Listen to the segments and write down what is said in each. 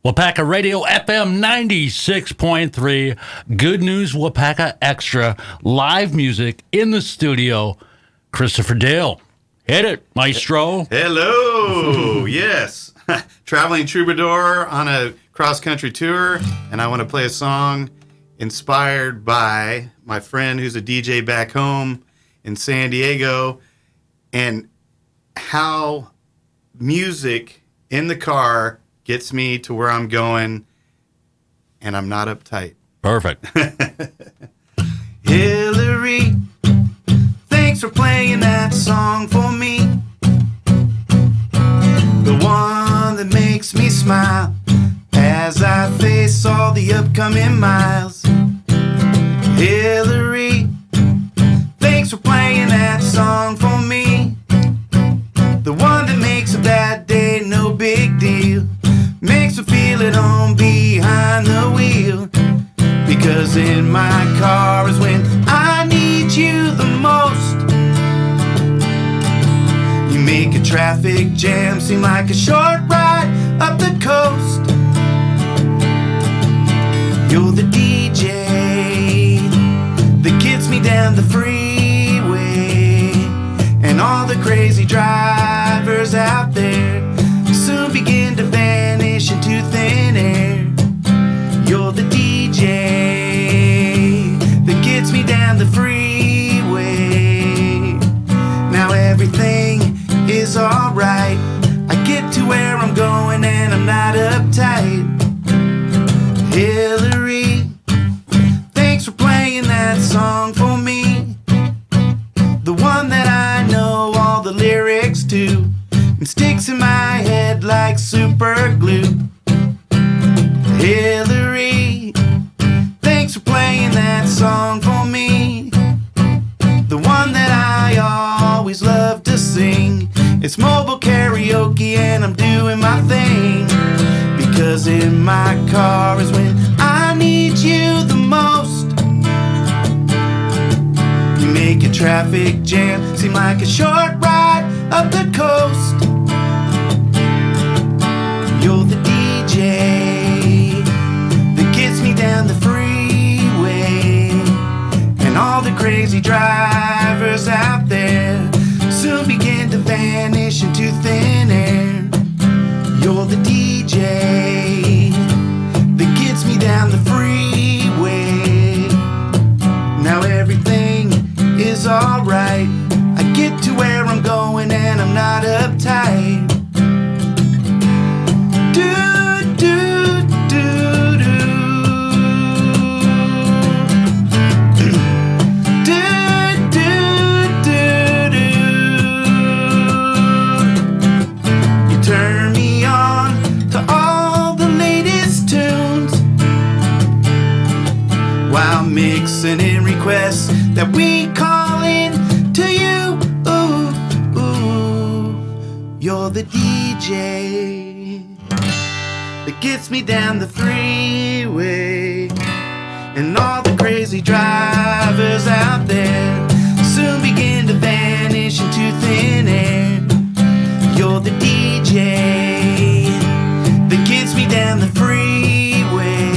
Waupaca Radio FM 96.3. Good News Waupaca Extra. Live music in the studio. Christopher Dale. Hit it, maestro. Hello. Yes. Traveling troubadour on a cross-country tour, and I want to play a song inspired by my friend who's a DJ back home in San Diego, and how music in the car gets me to where I'm going, and I'm not uptight. Perfect. Hillary, thanks for playing that song for me. The one that makes me smile as I face all the upcoming miles. Hillary, thanks for playing that song for me. The one that makes a bad day no big deal. Makes me feel at home behind the wheel. Because in my car is when I need you the most. You make a traffic jam seem like a short ride up the coast. You're the DJ that gets me down the freeway. And all the crazy drivers out there soon begin to vanish into thin air. You're the DJ that gets me down the freeway. Now everything is alright. I get to where I'm going and I'm not uptight. Hillary, thanks for playing that song for me. The one that I know all the lyrics to and sticks in my head like super glue. Hillary, thanks for playing that song for me. The one that I always love to sing. It's mobile karaoke and I'm doing my thing. Because in my car is when I need you the most. You make a traffic jam seem like a short ride up the coast. You're the DJ that gets me down the freeway. And all the crazy drivers out there soon begin to vanish into thin air. You're the DJ that gets me down the freeway. Now everything is alright. I get to where I'm going and I'm not uptight. Do, do, do, do. Do, do, do, do. You turn me on to all the latest tunes while mixing in requests that we call in to you. Ooh, ooh. You're the DJ that gets me down the freeway. And all the crazy drivers out there soon begin to vanish into thin air. You're the DJ that gets me down the freeway.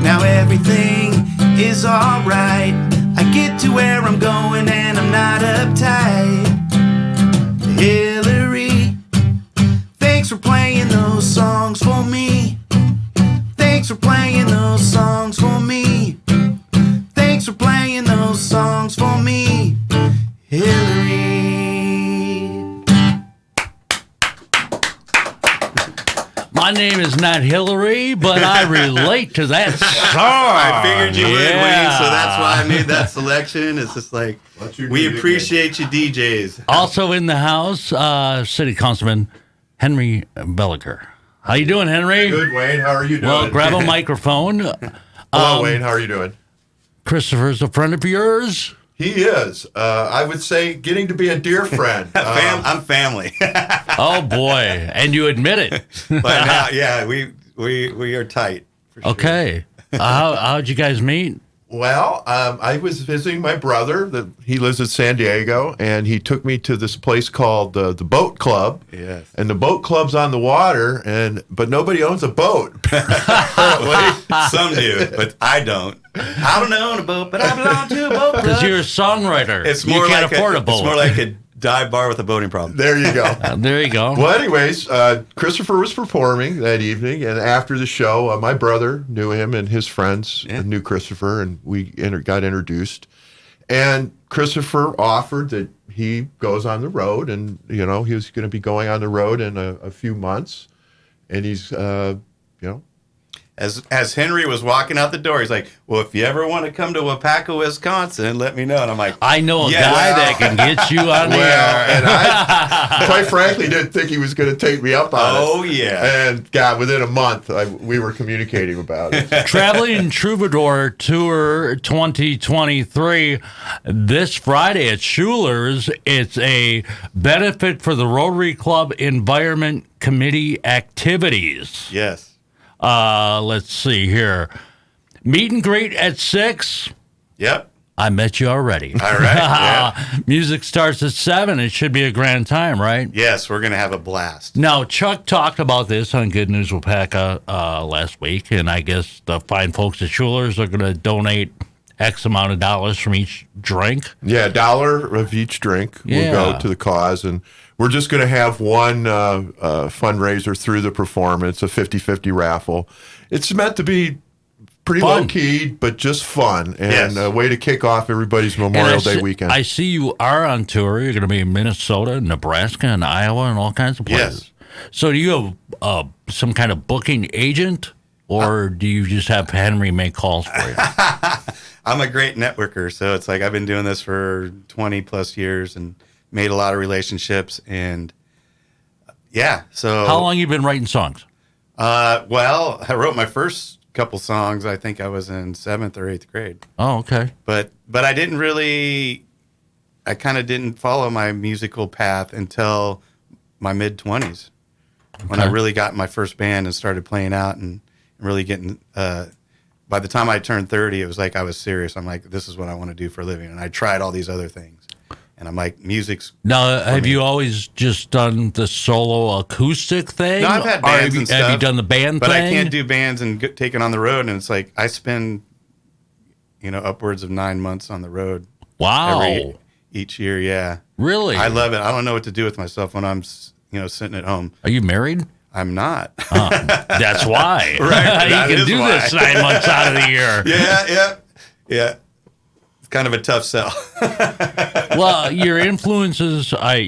Now everything is alright. I get to where I'm going and I'm not uptight. Hillary, thanks for playing those songs for me. Thanks for playing those songs for me. Thanks for playing those songs for me. Hillary. My name is not Hillary, but I relate to that song. I figured you would, Wayne, so that's why I made that selection. It's just like, we appreciate you DJs. Also in the house, City Councilman Henry Belliker. How you doing, Henry? Good, Wayne. How are you doing? Well, grab a microphone. Hello, Wayne. How are you doing? Christopher's a friend of yours. He is. I would say getting to be a dear friend. I'm family. Oh boy, and you admit it. But now, yeah, we are tight. For sure. Okay. How'd you guys meet? Well, I was visiting my brother. He lives in San Diego, and he took me to this place called the Boat Club. Yes. And the boat club's on the water, but nobody owns a boat. Apparently. Some do, but I don't. I don't own a boat, but I belong to a boat club. Because you're a songwriter. You can't afford a boat. It's more like a dive bar with a boating problem. There you go. There you go. Well, anyways, Christopher was performing that evening, and after the show, my brother knew him, and his friends knew Christopher, and we got introduced. And Christopher offered that he goes on the road, and he was going to be going on the road in a few months, and he's As Henry was walking out the door, he's like, well, if you ever want to come to Waupaca, Wisconsin, let me know. And I'm like, I know a guy that can get you on the air. And I, quite frankly, didn't think he was going to take me up on it. Oh, yeah. And, God, within a month, we were communicating about it. Traveling Troubadour Tour 2023 this Friday at Schuler's. It's a benefit for the Rotary Club Environment Committee activities. yes. Let's see here. Meet and greet at 6. Yep. I met you already. All right. Yeah. Music starts at 7. It should be a grand time, right? Yes, we're going to have a blast. Now, Chuck talked about this on Good News Waupaca last week, and I guess the fine folks at Schuler's are going to donate X amount of dollars from each drink. Yeah, $1 of each drink will go to the cause, and we're just going to have one fundraiser through the performance, a 50-50 raffle. It's meant to be pretty low-key, but just fun, and a way to kick off everybody's Memorial Day weekend. I see you are on tour. You're going to be in Minnesota, Nebraska, and Iowa, and all kinds of places. Yes. So do you have some kind of booking agent, or do you just have Henry make calls for you? I'm a great networker, so it's like I've been doing this for 20-plus years and made a lot of relationships, and so... How long you been writing songs? Well, I wrote my first couple songs. I think I was in 7th or 8th grade. Oh, okay. But I didn't really... I kind of didn't follow my musical path until my mid-20s, when I really got my first band and started playing out and really getting... by the time I turned 30, it was like I was serious. I'm like, this is what I want to do for a living. And I tried all these other things. And I'm like, music's... Now, have you always just done the solo acoustic thing? No, I've had bands and stuff. Have you done the band but thing? But I can't do bands and take it on the road. And it's like, I spend, upwards of 9 months on the road. Wow. Each year, yeah. Really? I love it. I don't know what to do with myself when I'm, sitting at home. Are you married? I'm not. That's why. Right. You can do this 9 months out of the year. Yeah. It's kind of a tough sell. Well, your influences, I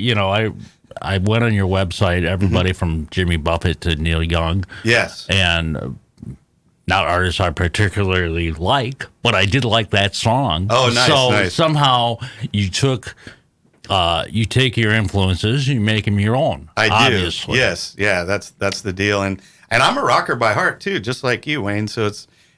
went on your website, everybody from Jimmy Buffett to Neil Young. Yes. And not artists I particularly like, but I did like that song. Oh, nice. So somehow you take your influences, you make them your own. I do. Obviously. Yes. Yeah. That's the deal. And I'm a rocker by heart too, just like you, Wayne. So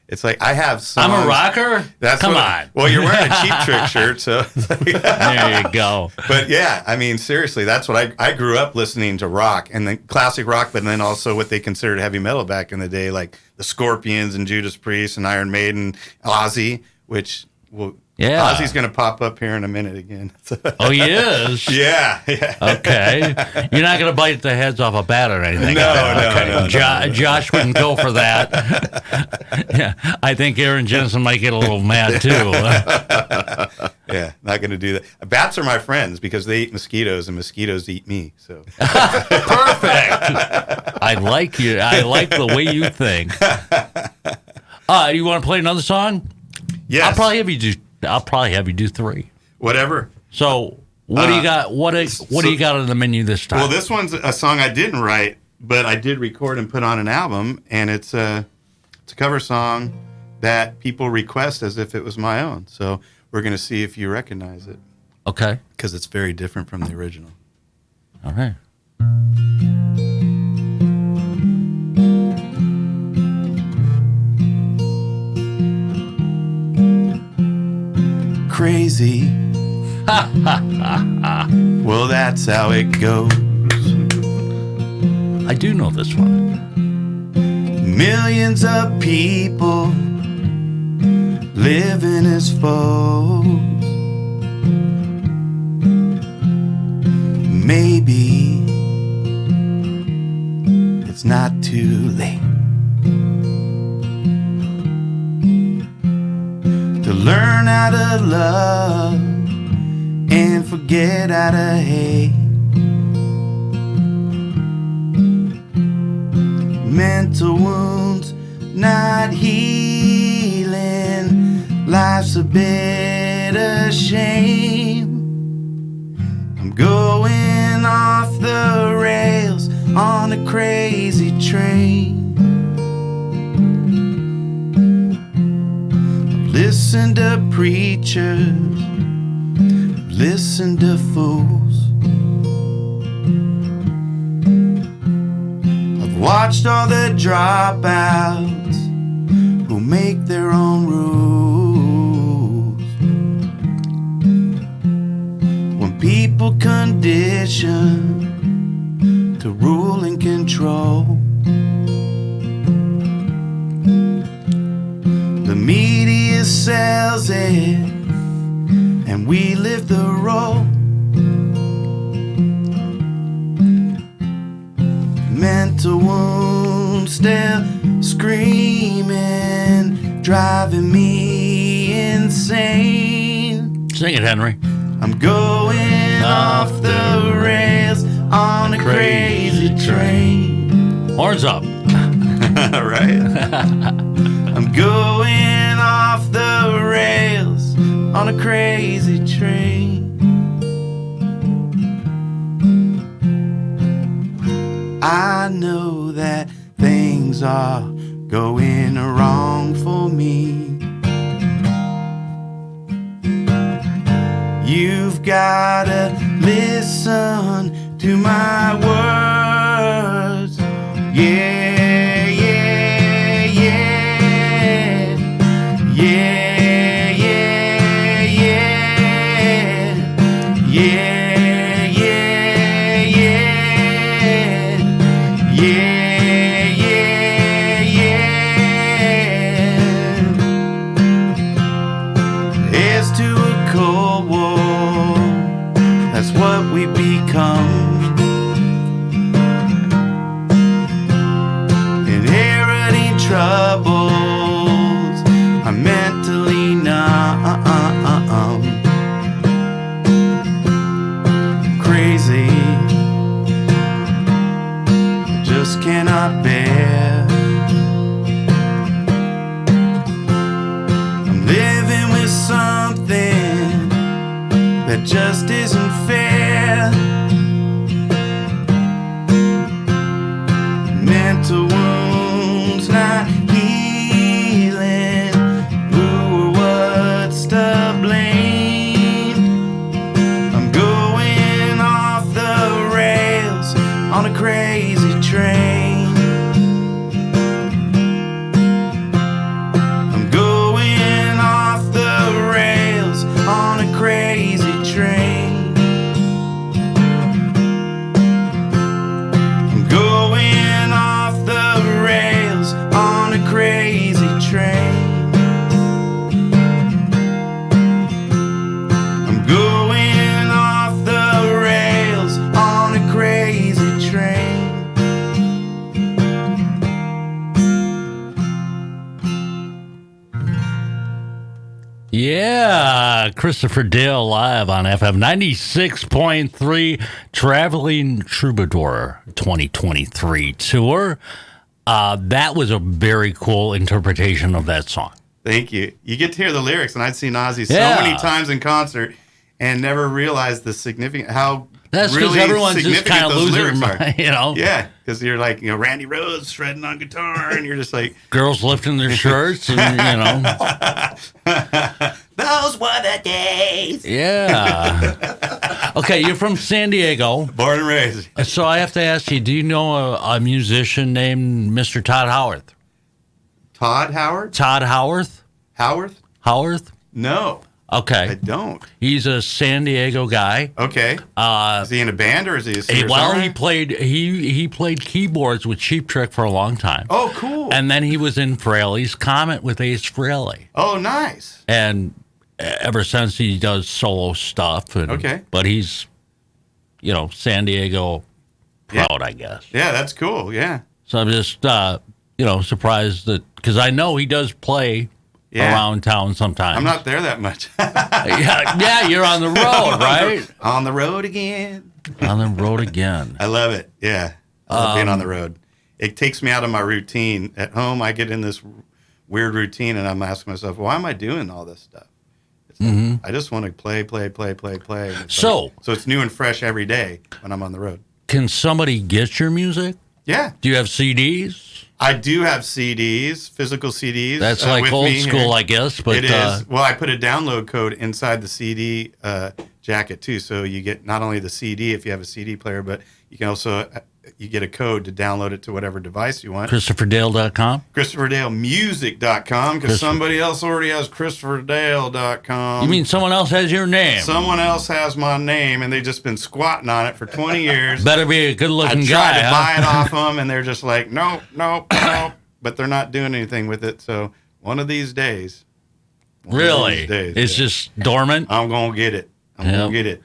it's like I have songs. I'm a rocker? Come on. Well, you're wearing a Cheap Trick shirt, so there you go. But yeah, I mean, seriously, that's what I grew up listening to rock, and then classic rock, but then also what they considered heavy metal back in the day, like the Scorpions and Judas Priest and Iron Maiden, Ozzy, which Ozzy's going to pop up here in a minute again. Oh, he is? Yeah. Okay. You're not going to bite the heads off a bat or anything. No. Josh wouldn't go for that. Yeah, I think Aaron Jensen might get a little mad, too. Yeah, not going to do that. Bats are my friends because they eat mosquitoes, and mosquitoes eat me. So perfect. I like you. I like the way you think. You want to play another song? Yes. I'll probably have you do 3. Whatever. So what do you got? What do you got on the menu this time? Well, this one's a song I didn't write, but I did record and put on an album, and it's a cover song that people request as if it was my own. So we're going to see if you recognize it. Okay. Because it's very different from the original. All right. Crazy. Well, that's how it goes. I do know this one. Millions of people living as foes. Maybe it's not too late to learn how to love and forget how to hate. Mental wounds not healing, life's a bit of shame. I'm going off the rails on a crazy train. I've listened to preachers, I've listened to fools, I've watched all the dropouts who make their own rules. When people condition to rule and control, the media sells it and we live the role. Mental wounds still screaming, driving me insane. Sing it, Henry. I'm going off the rails on a crazy train. Horns up. Right? I'm going off the rails on a crazy train. I know that things are going wrong for me. You've gotta listen to my words. Yeah, yeah, yeah. Yeah, yeah, yeah. Yeah, yeah, yeah. Yeah, yeah, yeah. Here's to a cold war, that's what we become. Inheriting troubles, I'm mentally numb. Crazy, I just cannot bear. I'm living with something that just isn't fair. Mental wounds not healing, who or what's to blame? I'm going off the rails on a crazy train. I'm going off the rails on a crazy train. I'm going off the rails on a crazy train. I'm going off the rails on a crazy train. Yeah, Christopher Dale live on FM 96.3 Traveling Troubadour 2023 tour. That was a very cool interpretation of that song. Thank you. You get to hear the lyrics, and I'd seen Ozzy so Yeah. many times in concert and never realized the significant how That's because really everyone's just significant kind of those losing their lyrics are. mind, you know? Yeah, because you're like, Randy Rhoads shredding on guitar, and you're just like, Girls lifting their shirts and, you know. those were the days. Yeah. Okay, you're from San Diego. Born and raised. So I have to ask you, do you know a musician named Mr. Todd Howarth? Todd Howard? Todd Howarth? Howarth? Howarth? No. Okay. I don't. He's a San Diego guy. Okay. Is he in a band or is he a He singer-songwriter? played keyboards with Cheap Trick for a long time. Oh, cool. And then he was in Fraley's Comet with Ace Frehley. Oh, nice. And ever since he does solo stuff. And, Okay. But he's, San Diego proud, I guess. Yeah, that's cool. Yeah. So I'm just, surprised that, because I know he does play around town sometimes. I'm not there that much. yeah, you're on the road, right? On the road again. On the road again. I love it. Yeah. I love being on the road. It takes me out of my routine. At home, I get in this weird routine, and I'm asking myself, why am I doing all this stuff? It's like, I just want to play. So it's new and fresh every day when I'm on the road. Can somebody get your music? Yeah. Do you have CDs? I do have CDs, physical CDs. That's like old school, here. I guess. But it is. Well, I put a download code inside the CD jacket too, so you get not only the CD if you have a CD player, but you can also you get a code to download it to whatever device you want. ChristopherDale.com? ChristopherDaleMusic.com, because somebody else already has ChristopherDale.com. You mean someone else has your name? Someone else has my name, and they've just been squatting on it for 20 years. Better be a good-looking guy. I tried to buy it off them, and they're just like, nope. But they're not doing anything with it. So one of these days. Really? It's just dormant? I'm going to get it. I'm going to get it.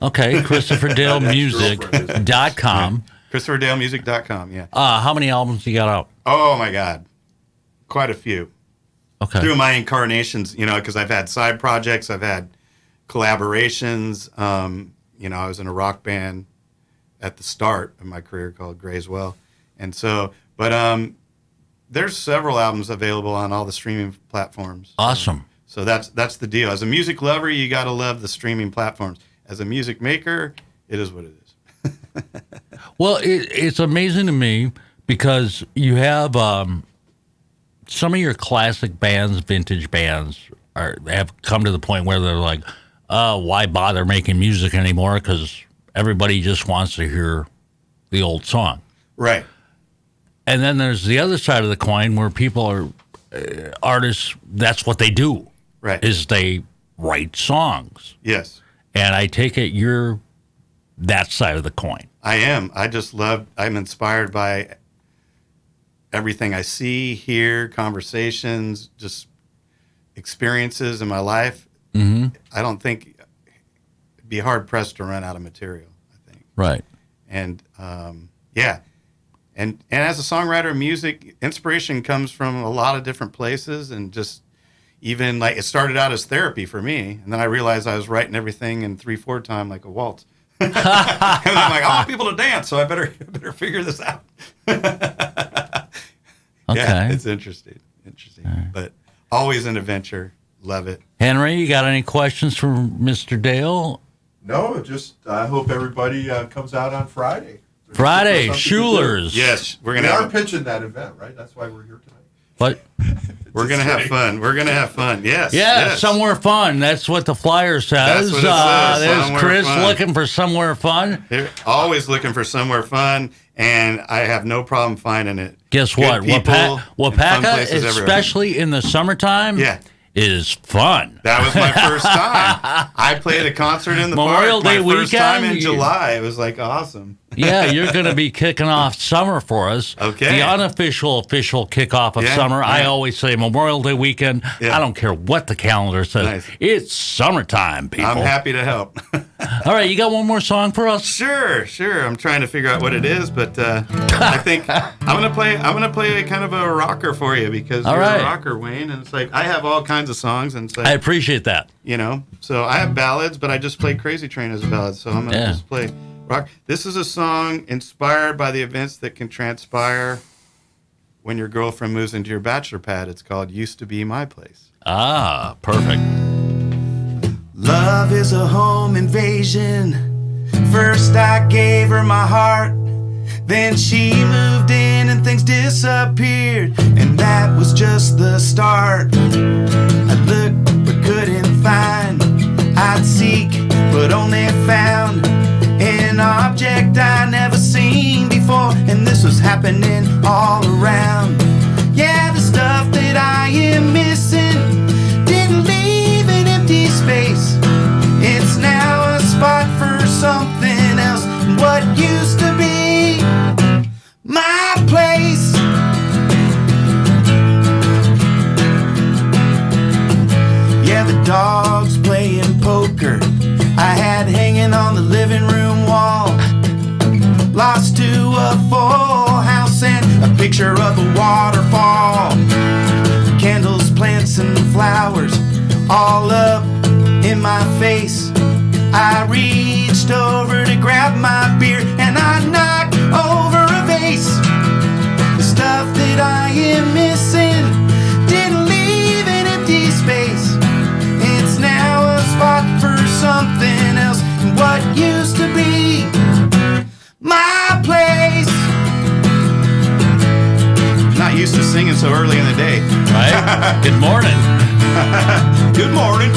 Okay, ChristopherDaleMusic.com. ChristopherDaleMusic.com, yeah. How many albums you got out? Oh, my God. Quite a few. Okay. Through my incarnations, because I've had side projects, I've had collaborations. I was in a rock band at the start of my career called Grayswell. And so, but there's several albums available on all the streaming platforms. Awesome. So that's the deal. As a music lover, you got to love the streaming platforms. As a music maker, it is what it is. Well, it's amazing to me because you have some of your classic bands, vintage bands, have come to the point where they're like, why bother making music anymore? Because everybody just wants to hear the old song. Right. And then there's the other side of the coin where people are artists, that's what they do. Right. Is they write songs. Yes. And I take it you're that side of the coin. I am. I'm inspired by everything I see, hear, conversations, just experiences in my life. Mm-hmm. I don't think it'd be hard pressed to run out of material, I think. Right. And yeah. And as a songwriter of music, inspiration comes from a lot of different places, and just even like it started out as therapy for me, and then I realized I was writing everything in 3/4 time like a waltz. And I'm like, I want people to dance, so I better figure this out. Okay. Yeah, it's interesting. Right. But always an adventure. Love it. Henry, you got any questions for Mr. Dale? No, just I hope everybody comes out on Friday. Friday, Schuler's. Yes, We are pitching that event, right? That's why we're here tonight. What? We're going to have fun. We're going to have fun. Yes. Yeah, yes. somewhere fun. That's what the flyer says. That's what it says. There's Somewhere Chris fun. looking for somewhere fun. They're always looking for somewhere fun, and I have no problem finding it. Guess Good what? people and fun Waupaca, places everywhere. especially in the summertime, is fun. That was my first time. I played a concert in the Memorial park. Day My first time in weekend? July. It was like awesome. Yeah, you're going to be kicking off summer for us. Okay. The official kickoff of summer. Yeah. I always say Memorial Day weekend. Yeah. I don't care what the calendar says. Nice. It's summertime, people. I'm happy to help. All right, you got one more song for us? Sure. I'm trying to figure out what it is, but I think I'm gonna play a kind of a rocker for you because you're a rocker, Wayne, and it's like I have all kinds of songs, and it's like, I appreciate that. So I have ballads, but I just play Crazy Train as a ballad, so I'm gonna just play rock. This is a song inspired by the events that can transpire when your girlfriend moves into your bachelor pad. It's called "Used to Be My Place." Ah, perfect. Love is a home invasion. First I gave her my heart, then she moved in and things disappeared, and that was just the start. I looked but couldn't find, I'd seek but only found an object I never seen before, and this was happening all around. Yeah, the stuff that I am missing didn't leave an empty space. picture of a waterfall. Candles, plants, and flowers all up in my face. I reached over to grab my beer and I knocked over a vase. The stuff that I am missing didn't leave an empty space. It's now a spot for something else and what used to be my place. Not used to singing so early in the day. Right? Good morning. Good morning.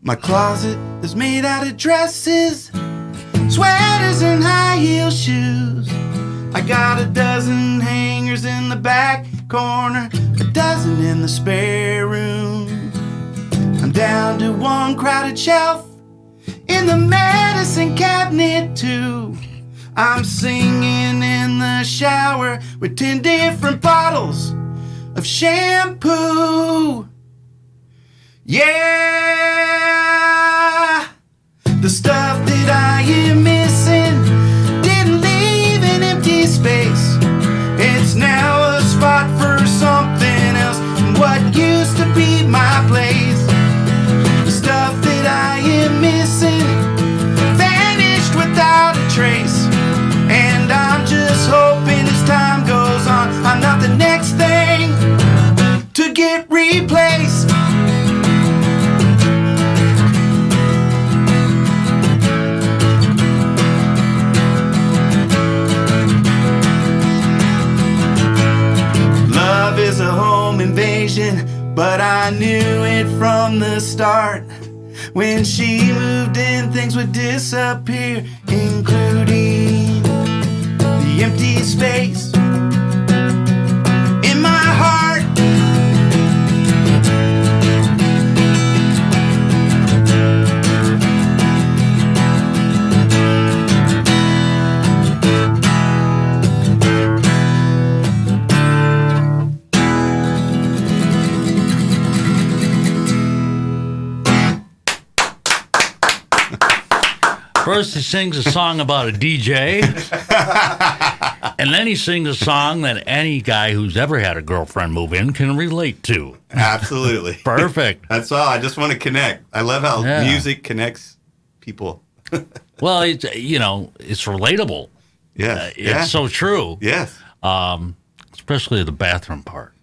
My closet is made out of dresses, sweaters, and high heel shoes. I got a dozen hangers in the back corner, a dozen in the spare room. I'm down to one crowded shelf in the medicine cabinet too. I'm singing in the shower with 10 different bottles of shampoo. Yeah, the stuff that I am missing didn't leave an empty space. It's now a spot for something else and what used to be my place. The stuff that I am missing vanished without a trace. And I'm just hoping as time goes on, I'm not the next thing to get replaced. Love is a home invasion, but I knew it from the start. When she moved in, things would disappear, including the empty space in my heart. First, he sings a song about a DJ, and then he sings a song that any guy who's ever had a girlfriend move in can relate to. Absolutely. Perfect. That's all. I just want to connect. I love how music connects people. Well, it's relatable. Yeah. It's so true. Yes. Especially the bathroom part.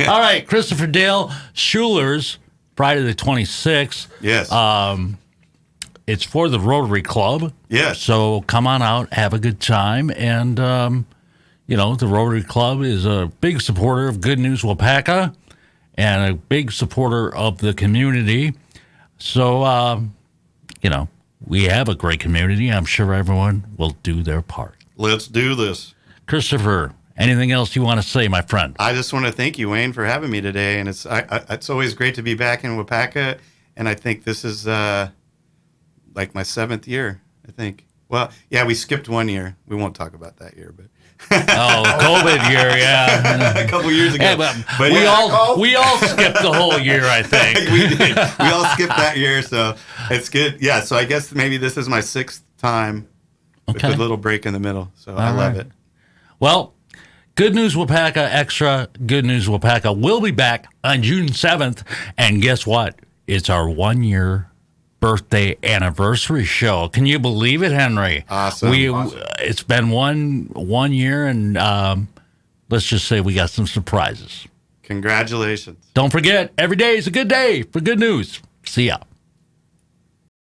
All right, Christopher Dale Schuler's Friday the 26th. Yes. It's for the Rotary Club. Yes. So come on out, have a good time. And, the Rotary Club is a big supporter of Good News Waupaca and a big supporter of the community. So, we have a great community. I'm sure everyone will do their part. Let's do this. Christopher, anything else you want to say, my friend? I just want to thank you, Wayne, for having me today. And it's always great to be back in Waupaca. And I think this is like my 7th year, I think. Well, yeah, we skipped 1 year. We won't talk about that year, but COVID year, yeah. a couple years ago. Yeah, but we all skipped the whole year, I think. We did. We all skipped that year, so it's good. Yeah, so I guess maybe this is my 6th time with a little break in the middle. So I love it. Well, Good News Waupaca Extra, Good News Waupaca will be back on June 7th. And guess what? It's our 1-year birthday anniversary show. Can you believe it, Henry? Awesome. It's been one year, and let's just say we got some surprises. Congratulations. Don't forget, every day is a good day for good news. See ya.